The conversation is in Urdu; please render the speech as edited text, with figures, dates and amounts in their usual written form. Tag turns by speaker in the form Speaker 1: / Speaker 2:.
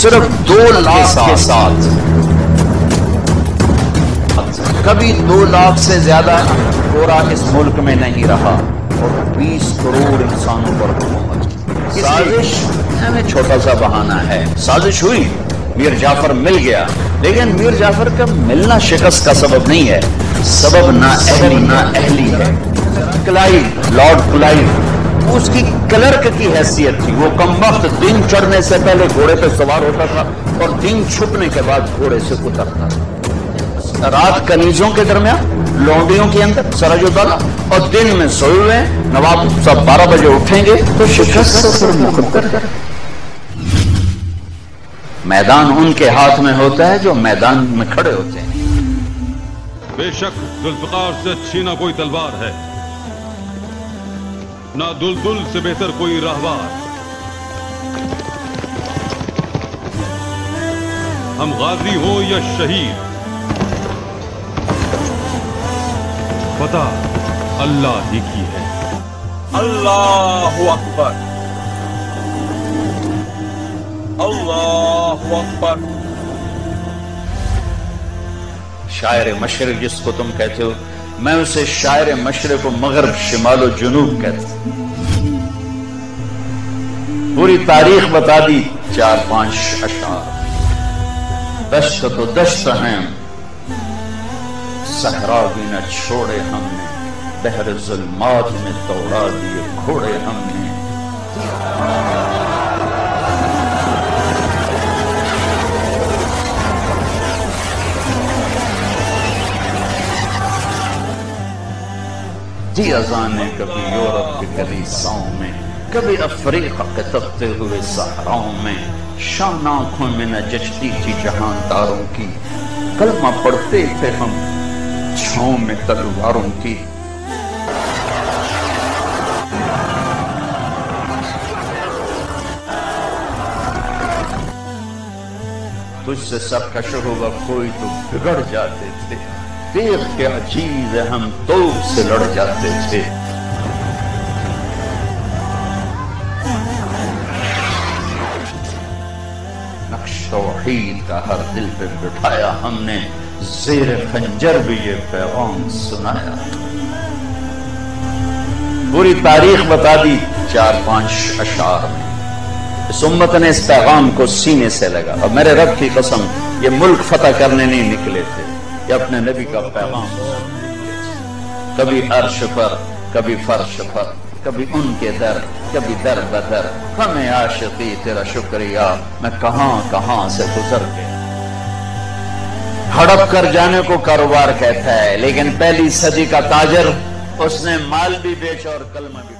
Speaker 1: صرف 2 لاکھ کے ساتھ. کبھی 2 لاکھ سے زیادہ گورا اس ملک میں نہیں رہا اور 20 کروڑ انسانوں پر حکومت. سازش میں چھوٹا سا بہانہ ہے. سازش ہوئی، میر جعفر مل گیا، لیکن میر جعفر کا ملنا شکست کا سبب نہیں ہے، سبب نااہلی ہے. کلائیو، لارڈ کلائیو، اس کی کلرک کی حیثیت تھی. وہ کم وقت دن چڑھنے سے پہلے گھوڑے پہ سوار ہوتا تھا اور دن چھپنے کے بعد گھوڑے سے اترتا تھا. رات کنیزوں کے درمیان، لونڈیوں کے اندر سرج ڈالا، اور دن میں سوئے ہوئے. نواب صاحب 12 بجے اٹھیں گے تو شکست مقدر. میدان ان کے ہاتھ میں ہوتا ہے جو میدان میں کھڑے ہوتے ہیں.
Speaker 2: بے شک ذوالفقار سے اچھی نہ کوئی تلوار ہے، نہ دلدل سے بہتر کوئی راہوار. ہم غازی ہوں یا شہید، فتح اللہ ہی کی ہے.
Speaker 3: اللہ اکبر، اللہ اکبر.
Speaker 1: شاعر مشرق جس کو تم کہتے ہو، میں اسے شاعر مشرق و مغرب، شمال و جنوب کہتا ہوں. پوری تاریخ بتا دی 4-5 اشعار. دشت تو دشت ہیں، صحرا بھی نہ چھوڑے ہم نے، بحر ظلمات میں دوڑا دیے گھوڑے ہم نے. دی اذانیں کبھی یورپ کے کلیساؤں میں، کبھی افریقہ کے تپتے ہوئے صحراؤں میں. شان آنکھوں میں نہ جچتی تھی جہانداروں کی، کلمہ پڑھتے تھے ہم چھاؤں میں تلواروں کی. تجھ سے سب کا شہوہ کوئی تو بگڑ جاتے تھے، دیکھ کے عجیب ہم توپ سے لڑ جاتے تھے. نقش توحید کا ہر دل پہ بٹھایا ہم نے، زیر خنجر بھی یہ پیغام سنایا. پوری تاریخ بتا دی 4-5 اشعار میں. اس امت نے اس پیغام کو سینے سے لگا. اور میرے رب کی قسم، یہ ملک فتح کرنے نہیں نکلے تھے، یہ اپنے نبی کا پیغام. کبھی عرش پر، کبھی فرش پر، کبھی ان کے در، کبھی در بدر. ہمیں عاشقی تیرا شکریہ، میں کہاں کہاں سے گزر گیا. ہڑپ کر جانے کو کاروبار کہتا ہے، لیکن پہلی صدی کا تاجر، اس نے مال بھی بیچا اور کلمہ بھی.